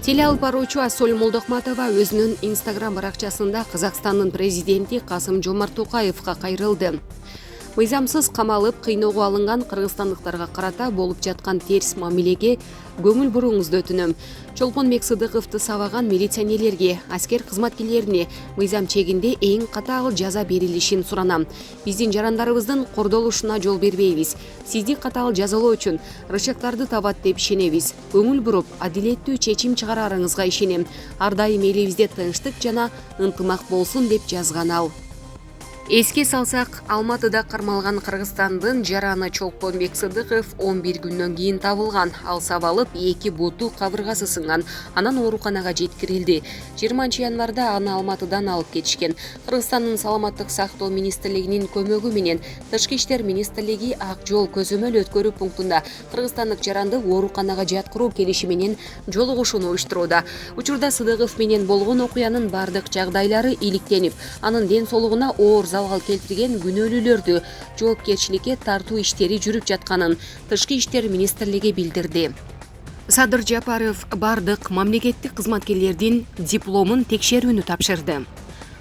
Теле алып баруучу Ассоль Молдохматова өзүнүн Instagram баракчасында Казакстандын президенти Касым-Жомарт Токаевга кайрылды. Мыйзамсыз камалып, кыйноого алынган кыргызстандыктарга карата болуп жаткан терс мамилеге көңүл буруңузду өтүнөм. Чолпон Мексыдыковду сабаган милиционерлерге, аскер кызматкерлерине мыйзам чегинде эң катаал жаза берилишин суранам. Биздин жарандарыбыздын кордолушуна жол бербейбиз. Сизди катаал жазалоо үчүн рычагдарды табат деп ишенебиз. Көңүл буруп, адилеттүү чечим чыгарарыңызга ишенем. Ар дайым элибизде тынчтык жана ынтымак болсун деп жазган ал. Эске салсак, Алматыда кармалган Кыргызстандын жараны Чолпон Мексыдыков 11 күндөн кийин табылган. Ал сабалып, 2 буту кабыргасы сынган. Анан ооруканага жеткирилди. 20 январда аны Алматыдан алып кетишкен. Кыргызстандын саламаттык сактоо министрлигинин көмөгү менен Тышкы иштер министрлиги Ак жол көзөмөл өткөрүү пунктунда кыргызстандык жаранды ооруканага жаткыруу келиши менен жолугушууну уюштурууда. Учурда Сыдыгов менен болгон окуянын бардык жагдайлары иликтенип, анын ден соолугуна оор залал келтирген күнөөлүүлөрдү жоопкерчиликке тартуу иштери жүрүп жатканын Тышкы иштер министрлиги билдирди. Садыр Жапаров бардык мамлекеттик кызматкерлердин дипломун текшерүүнү тапшырды.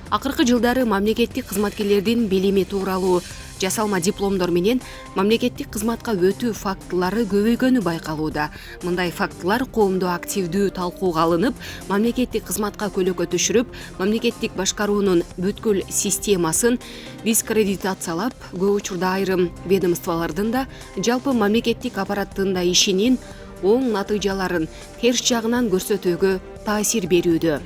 Акыркы жылдары мамлекеттик кызматкерлердин билими тууралуу жасалма дипломдор менен мамлекеттик кызматка өтүү фактылары көбөйгөнү байкалууда. Мындай фактылар коомдо активдүү талкууга алынып, мамлекеттик кызматка көлөкө түшүрүп, мамлекеттик башкаруунун бүткүл системасын дискредитациялап, көп учурда айрым ведомстволордун да, жалпы мамлекеттик аппараттын да ишинин оң натыйжаларын терс жагынан көрсөтүүгө таасир берүүдө.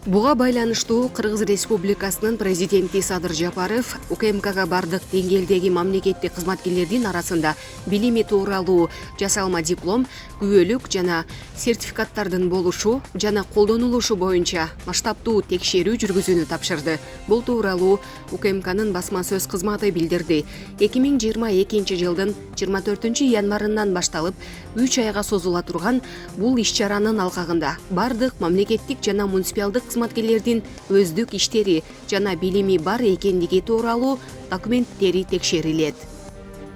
Буга байланыштуу Кыргыз Республикасынын президенти Садыр Жапаров УКМКга бардык деңгээлдеги мамлекеттик кызматкерлердин арасында билими тууралуу жасалма диплом, күбөлүк жана сертификаттардын болушу жана колдонулушу боюнча масштабтуу текшерүү жүргүзүүнү тапшырды. Бул тууралуу УКМКнын басма сөз кызматы билдирди. 2022 жылдын 24 январынан башталып 3 айга созула турган бул иш-чаранын алкагында бардык мамлекеттик жана муниципалдык кызматкерлердин өздүк иштери жана билими бар экендиги тууралуу документтери текшерилет.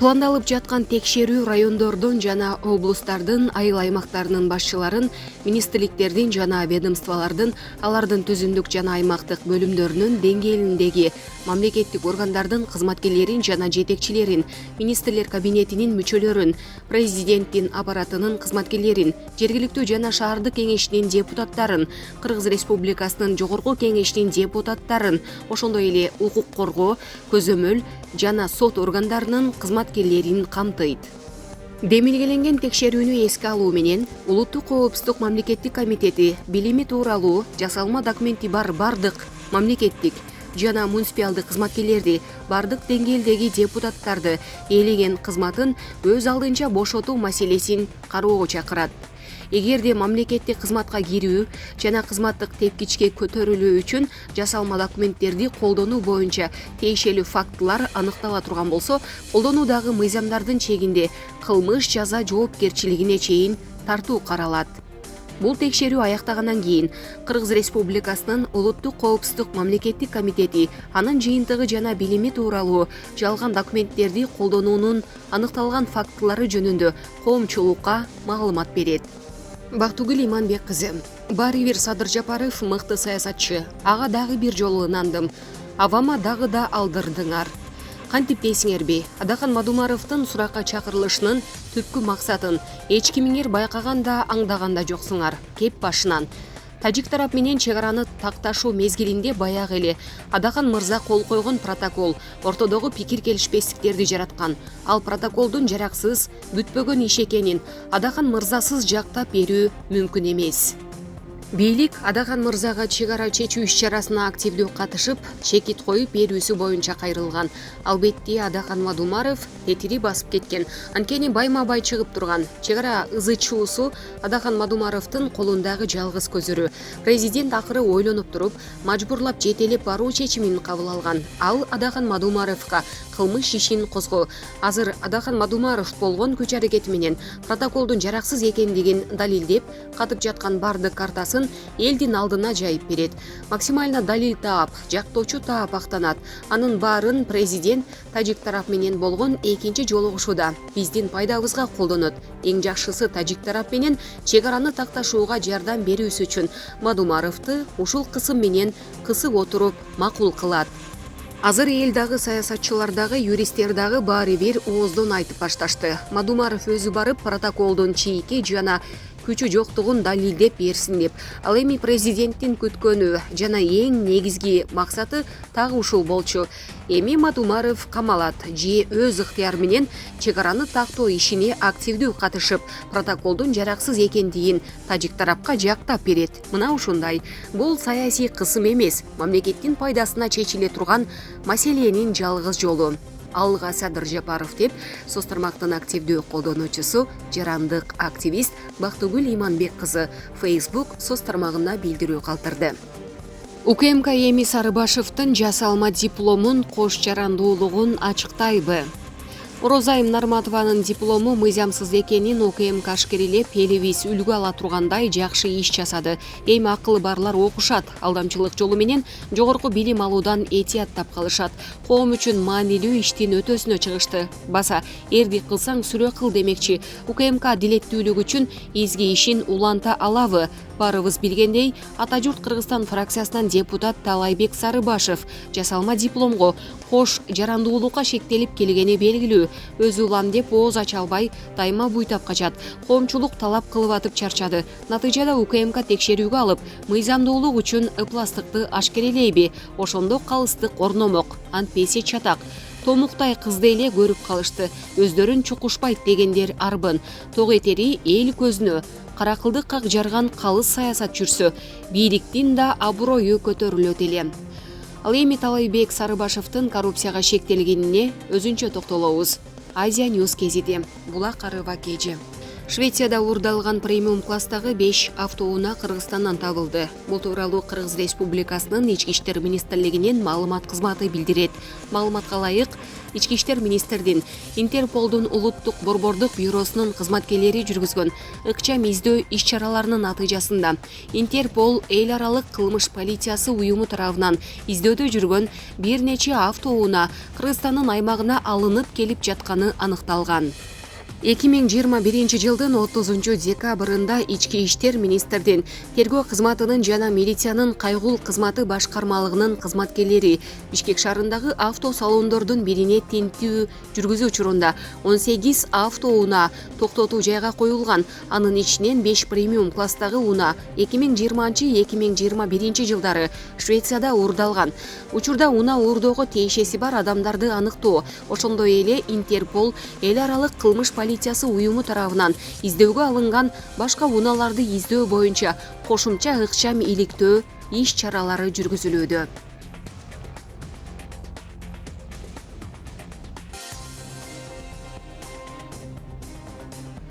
Пландалып жаткан текшерүү райондордун жана облустардын айыл аймактарынын башчыларын, министрликтердин жана ведомстволордун, алардын түзүмдүк жана аймактык бөлүмдөрүнүн деңгээлиндеги мамлекеттик органдардын кызматкерлерин жана жетекчилерин, министрлер кабинетинин мүчөлөрүн, президенттин аппаратынын кызматкерлерин, жергиликтүү жана шаардык кеңешинин депутаттарын, Кыргыз Республикасынын жогорку кеңешинин депутаттарын, ошондой эле укук коргоо, көзөмөл жана сот органдарынын кызматкерлерин камтыйт. Демилгеленген текшерүүнү эске алуу менен Улуттук коопсуздук мамлекеттик комитети билими тууралуу жасалма документи бар бардык мамлекеттик жана муниципалдык кызматкерлерди, бардык деңгээлдеги депутаттарды ээлеген кызматын өз алдынча бошотуу маселесин кароого чакырат. Эгерде мамлекеттик кызматка кирүү жана кызматтык тепкичке көтөрүлүү үчүн жасалма документтерди колдонуу боюнча тиешелүү фактылар аныктала турган болсо, колдонуудагы мыйзамдардын чегинде кылмыш жаза жоопкерчилигине чейин тартуу каралат. Бул текшерүү аяктагандан кийин Кыргыз Республикасынын Улуттук коопсуздук мамлекеттик комитети анын жыйынтыгы жана билими тууралуу жалган документтерди колдонуунун аныкталган фактылары жөнүндө коомчулукка маалымат берет. Бактыгүл Иманбек кызы. Баары бир Садыр Жапаров мыкты саясатчы. Ага дагы бир жолу ынандым. Авама дагы да алдырдыңар. Кантип дейсиңерби? Адахан Мадумаровдун суракка чакырылышынын түпкү максатын эч кимиңер байкаган да аңдаган да жоксуңар. Кеп башынан. Тажик тарап менен чек араны такташуу мезгилинде баягы эле Адахан мырза кол койгон протокол ортодогу пикир келишпестиктерди жараткан. Ал протоколдун жараксыз, бүтпөгөн иш экенин Адахан мырзасыз жактап берүү мүмкүн эмес. Бийлик Адахан мырзага чек ара чечүү иш-чарасына активдүү катышып, чекит коюп берүүсү боюнча кайрылган. Албетте Адахан Мадумаров тетири басып кеткен. Анткени байма-бай чыгып турган. Чек ара ызычуусу Адахан Мадумаровдун колундагы жалгыз көзүрү. Президент акыры ойлонуп туруп, мажбурлап жетелеп баруу чечимин кабыл алган. Ал Адахан Мадумаровго кылмыш ишин козгоо. Азыр Адахан Мадумаров болгон күч аракети менен протоколдун жараксыз экендигин далилдеп, катып жаткан бардык картасын маалыматын элдин алдына жайып берет. Максимально далил таап, жактоочу таап актанат. Анын баарын президент тажик тарап менен болгон экинчи жолугушууда биздин пайдабызга колдонот. Эң жакшысы тажик тарап менен чек араны такташууга жардам берүүсү үчүн Мадумаровду ушул кысым менен кысып отуруп макул кылат. Азыр эл дагы, саясатчылар дагы, юристтер дагы баары бир ооздон айтып башташты. Мадумаров өзү барып протоколдун чийки жана күчү жоктугун далилдеп берсин деп. Ал эми президенттин күткөнү жана эң негизги максаты так ушул болчу. Эми Мадумаров камалат же өз ыктыяры менен чек араны тактоо ишине активдүү катышып, протоколдун жараксыз экендигин тажик тарапка жактап берет. Мына ушундай. Бул саясий кысым эмес, мамлекеттин пайдасына чечиле турган маселенин жалгыз жолу. Алга Садыр Жапаров деп соц тармактын активдүү колдонуучусу, жарандык активист Бактыгүл Иманбек кызы Facebook соц тармагына билдирүү калтырды. УКМК эми Сарыбашевдин жасалма дипломун кош жарандуулугун ачыктайбы? Орозайым Нарматованын диплому мыйзамсыз экенин УКМК ашкерелеп, элибиз үлгү ала тургандай жакшы иш жасады. Эми акылы барлар окушат, алдамчылык жолу менен жогорку билим алуудан этияттап калышат. Коом үчүн маанилүү иштин өтөсүнө чыгышты. Баса эрди кылсаң сүрө кыл демекчи. УКМК дилеттүүлүк үчүн изги ишин уланта алабы? Барыбыз билгендей, Ата журт Кыргызстан фракциясынан депутат Талайбек Сарыбашев жасалма дипломго кош жарандуулукка шектелип келгени белгилүү. Өзү улам деп ооз ача албай, дайыма буйтап качат. Коомчулук талап кылып атып чарчады. Натыйжада УКМК текшерүүгө алып, мыйзамдуулук үчүн ыпластыкты ашкерелейби? Ошондо калыстык орномок, антпесе чатак. Томуктай кызды эле көрүп калышты. Өздөрүн чукушпайт дегендер арбын. Ток этери эл көзүнө каракылды как жарган калыс саясат жүрсө, бийликтин да аброю көтөрүлөт эле. Ал эми Талайбек Сарыбашевдин коррупцияга шектелгенине өзүнчө токтолобуз. Азия Ньюс кезити. Булак Арыва кежи. Швецияда уурдалган премиум класстагы 5 автоунаа Кыргызстандан табылды. Бул тууралуу Кыргыз Республикасынын Ички иштер министрлигинин маалымат кызматы билдирет. Маалыматка ылайык, Ички иштер министрдин Интерполдун улуттук борбордук бюросунун кызматкерлери жүргүзгөн ыкчам издөө иш-чараларынын натыйжасында Интерпол эл аралык кылмыш полициясы уюму тарабынан издөөдө жүргөн бир нече автоунаа Кыргызстандын аймагына алынып келип жатканы аныкталган. 2021 жылдын 30 декабрында Ички иштер министрдин тергөө кызматынын жана милициянын кайгул кызматы башкармалыгынын кызматкерлери Бишкек шаарындагы авто салондордун бирине тинтүү жүргүзүү учурунда 18 автоунаа токтотуу жайга коюлган. Анын ичинен 5 премиум класстагы унаа 2020-2021 жылдары Швецияда уурдалган. Учурда унаа уурдоого тиешеси бар адамдарды аныктоо, ошондой эле Интерпол эл аралык кылмыш полициясы уюму тарабынан издөөгө алынган башка унааларды издөө боюнча кошумча ыкчам иликтөө иш-чаралары жүргүзүлүүдө.